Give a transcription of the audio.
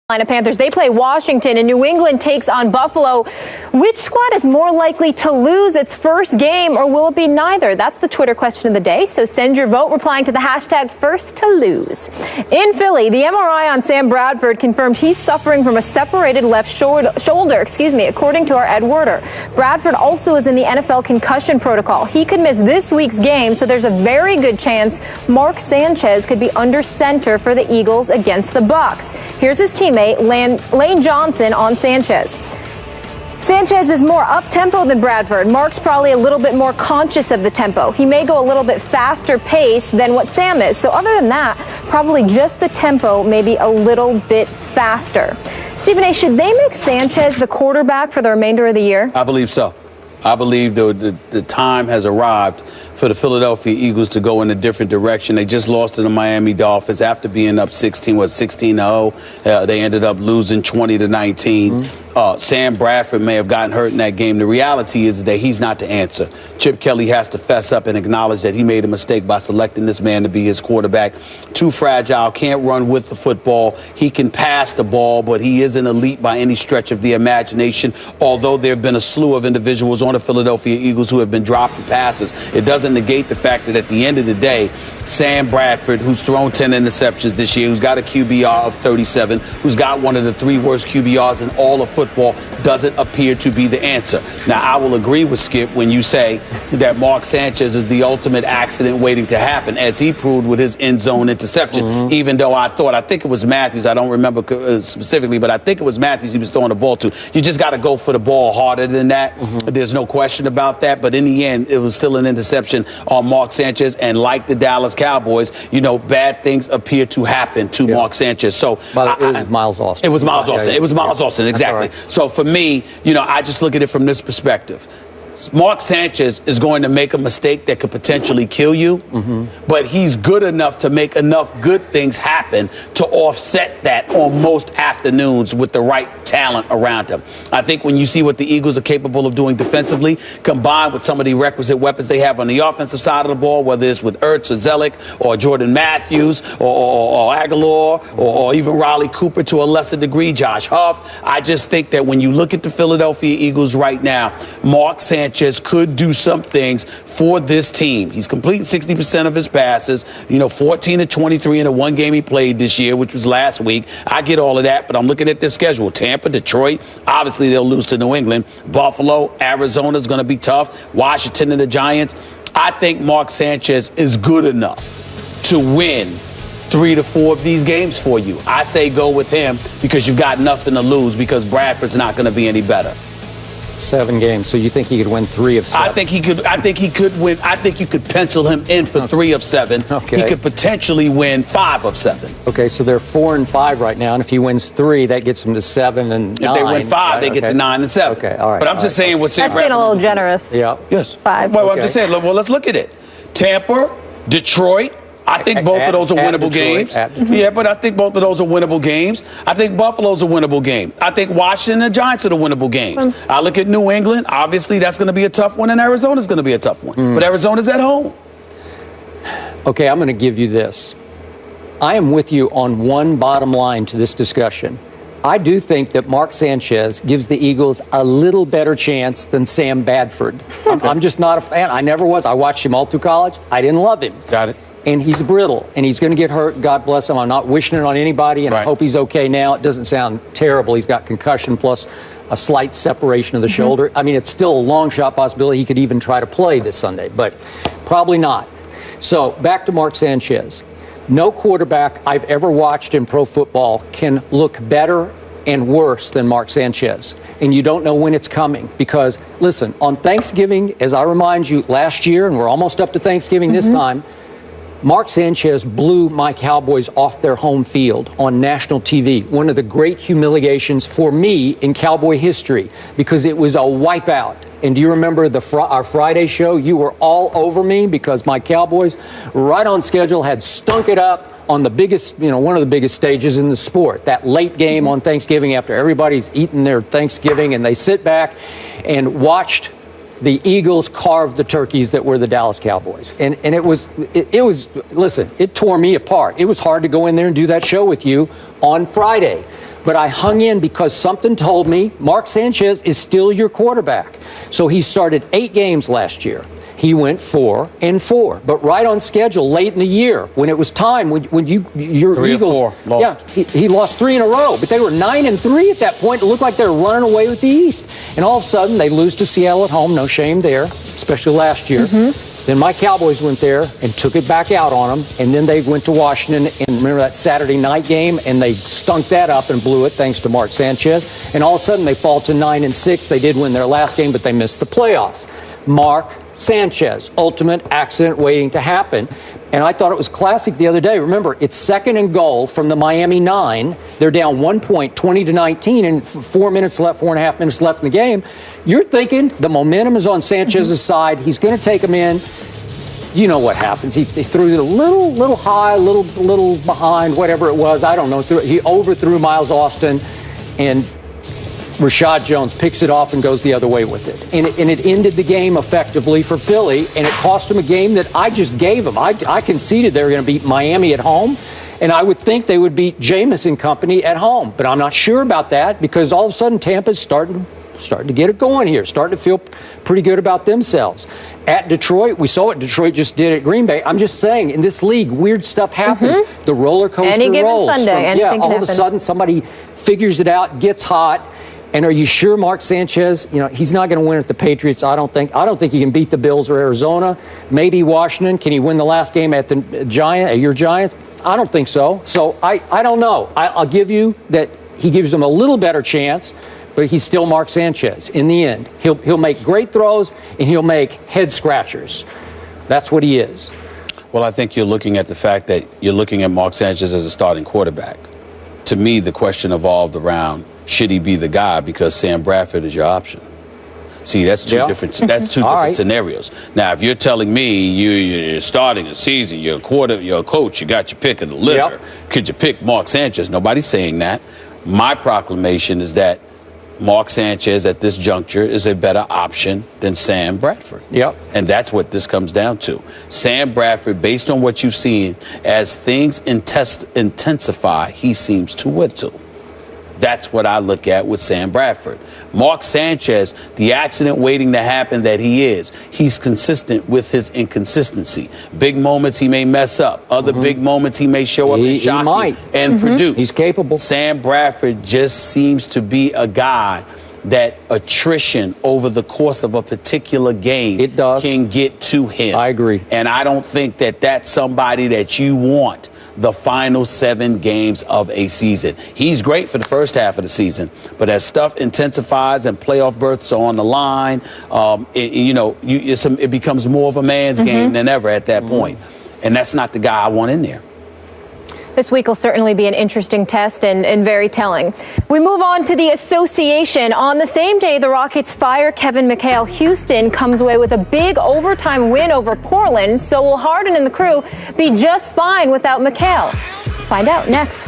Panthers, they play Washington, and New England takes on Buffalo. Which squad is more likely to lose its first game, or will it be neither? That's the Twitter question of the day, so send your vote replying to the hashtag #FirstToLose. In Philly, the MRI on Sam Bradford confirmed he's suffering from a separated left shoulder, according to our Ed Werder. Bradford also is in the NFL concussion protocol. He could miss this week's game, so there's a very good chance Mark Sanchez could be under center for the Eagles against the Bucs. Here's his teammate Lane Johnson on Sanchez. Sanchez is more up-tempo than Bradford. Mark's probably a little bit more conscious of the tempo. He may go a little bit faster pace than what Sam is. So other than that, probably just the tempo, maybe a little bit faster. Stephen A., should they make Sanchez the quarterback for the remainder of the year? I believe so. I believe the time has arrived for the Philadelphia Eagles to go in a different direction. They just lost to the Miami Dolphins after being up 16-0. They ended up losing 20-19. Sam Bradford may have gotten hurt in that game. The reality is that he's not the answer. Chip Kelly has to fess up and acknowledge that he made a mistake by selecting this man to be his quarterback. Too fragile, can't run with the football. He can pass the ball, but he isn't elite by any stretch of the imagination, although there have been a slew of individuals on the Philadelphia Eagles who have been dropping passes. It doesn't negate the fact that at the end of the day, Sam Bradford, who's thrown 10 interceptions this year, who's got a QBR of 37, who's got one of the 3 worst QBRs in all of football, doesn't appear to be the answer. Now, I will agree with Skip when you say that Mark Sanchez is the ultimate accident waiting to happen, as he proved with his end zone interception, even though I think it was Matthews. I don't remember specifically, but I think it was Matthews he was throwing the ball to. You just got to go for the ball harder than that. There's no question about that. But in the end, it was still an interception on Mark Sanchez. And like the Dallas Cowboys, bad things appear to happen to Mark Sanchez. So it was Miles Austin. It was Miles Austin. It was Miles Austin, exactly. So for me, I just look at it from this perspective. Mark Sanchez is going to make a mistake that could potentially kill you, but he's good enough to make enough good things happen to offset that on most afternoons with the right talent around him. I think when you see what the Eagles are capable of doing defensively, combined with some of the requisite weapons they have on the offensive side of the ball, whether it's with Ertz or Zellick or Jordan Matthews or Aguilar or even Riley Cooper to a lesser degree, Josh Huff, I just think that when you look at the Philadelphia Eagles right now, Mark Sanchez could do some things for this team. He's completing 60% of his passes, 14-23 in the one game he played this year, which was last week. I get all of that, but I'm looking at this schedule. Tampa, Detroit, obviously they'll lose to New England. Buffalo, Arizona's going to be tough. Washington and the Giants. I think Mark Sanchez is good enough to win 3 to 4 of these games for you. I say go with him because you've got nothing to lose because Bradford's not going to be any better. 7 games. So you think he could win 3 of 7? I think he could win. I think you could pencil him in for 3 of 7. Okay. He could potentially win 5 of 7. Okay, so they're 4-5 right now, and if he wins 3, that gets him to 7 and 9. If they win 5, they get to 9 and 7. Okay, all right. But I'm just saying what Sam That's being a little generous. Yeah. Yes. 5. Well, I'm just saying. Well, let's look at it. Tampa, Detroit. I think both of those are winnable games. Yeah, but I think both of those are winnable games. I think Buffalo's a winnable game. I think Washington and the Giants are the winnable games. I look at New England. Obviously, that's going to be a tough one, and Arizona's going to be a tough one. But Arizona's at home. Okay, I'm going to give you this. I am with you on one bottom line to this discussion. I do think that Mark Sanchez gives the Eagles a little better chance than Sam Bradford. I'm just not a fan. I never was. I watched him all through college. I didn't love him. Got it. And he's brittle, and he's going to get hurt. God bless him. I'm not wishing it on anybody, and I hope he's okay now. It doesn't sound terrible. He's got concussion plus a slight separation of the shoulder. I mean, it's still a long shot possibility he could even try to play this Sunday, but probably not. So back to Mark Sanchez. No quarterback I've ever watched in pro football can look better and worse than Mark Sanchez. And you don't know when it's coming because, listen, on Thanksgiving, as I remind you, last year, and we're almost up to Thanksgiving this time, Mark Sanchez blew my Cowboys off their home field on national TV. One of the great humiliations for me in Cowboy history because it was a wipeout. And do you remember our Friday show? You were all over me because my Cowboys, right on schedule, had stunk it up on the biggest, one of the biggest stages in the sport. That late game on Thanksgiving after everybody's eaten their Thanksgiving and they sit back and watched the Eagles carved the turkeys that were the Dallas Cowboys. And it was, listen, it tore me apart. It was hard to go in there and do that show with you on Friday. but I hung in because something told me Mark Sanchez is still your quarterback. So he started 8 games last year. He went 4-4, but right on schedule late in the year when it was time when your 3 Eagles, or 4 lost. yeah, he lost 3 in a row, but they were 9-3 at that point. It looked like they were running away with the East, and all of a sudden they lose to Seattle at home. No shame there, especially last year. Then my Cowboys went there and took it back out on them, and then they went to Washington, and remember that Saturday night game, and they stunk that up and blew it thanks to Mark Sanchez, and all of a sudden they fall to 9-6. They did win their last game, but they missed the playoffs. Mark Sanchez, ultimate accident waiting to happen. And I thought it was classic the other day. Remember, it's 2nd and goal from the Miami 9. They're down 1 point, 20-19, and 4 minutes left, 4.5 minutes left in the game. You're thinking the momentum is on Sanchez's side. He's going to take him in. You know what happens. He threw it a little high, little behind, whatever it was. I don't know. He overthrew Miles Austin, and Rashad Jones picks it off and goes the other way with it. And it ended the game effectively for Philly, and it cost them a game that I just gave them. I conceded they were going to beat Miami at home, and I would think they would beat Jameis and company at home. But I'm not sure about that because all of a sudden Tampa's starting to get it going here, starting to feel pretty good about themselves. At Detroit, we saw what Detroit just did at Green Bay. I'm just saying, in this league, weird stuff happens. The roller coaster Any given rolls. Sunday, All of a sudden somebody figures it out, gets hot. And are you sure Mark Sanchez, he's not going to win at the Patriots, I don't think. I don't think he can beat the Bills or Arizona. Maybe Washington. Can he win the last game at the your Giants? I don't think so. So I don't know. I'll give you that he gives them a little better chance, but he's still Mark Sanchez. In the end, he'll make great throws and he'll make head scratchers. That's what he is. Well, I think you're looking at the fact that you're looking at Mark Sanchez as a starting quarterback. To me, the question evolved around, should he be the guy because Sam Bradford is your option? See, that's two different scenarios. Now, if you're telling me you're starting a season, you're a coach, you got your pick of the litter, could you pick Mark Sanchez? Nobody's saying that. My proclamation is that Mark Sanchez at this juncture is a better option than Sam Bradford. And that's what this comes down to. Sam Bradford, based on what you've seen, as things intensify, he seems to whittle. That's what I look at with Sam Bradford. Mark Sanchez, the accident waiting to happen that he's consistent with his inconsistency. Big moments he may mess up. Other big moments he may show up and shock you and produce. He's capable. Sam Bradford just seems to be a guy that attrition over the course of a particular game can get to him. I agree. And I don't think that that's somebody that you want the final 7 games of a season. He's great for the first half of the season, but as stuff intensifies and playoff berths are on the line, it becomes more of a man's game than ever at that point. And that's not the guy I want in there. This week will certainly be an interesting test and very telling. We move on to the association. On the same day the Rockets fire Kevin McHale, Houston comes away with a big overtime win over Portland. So will Harden and the crew be just fine without McHale? Find out next.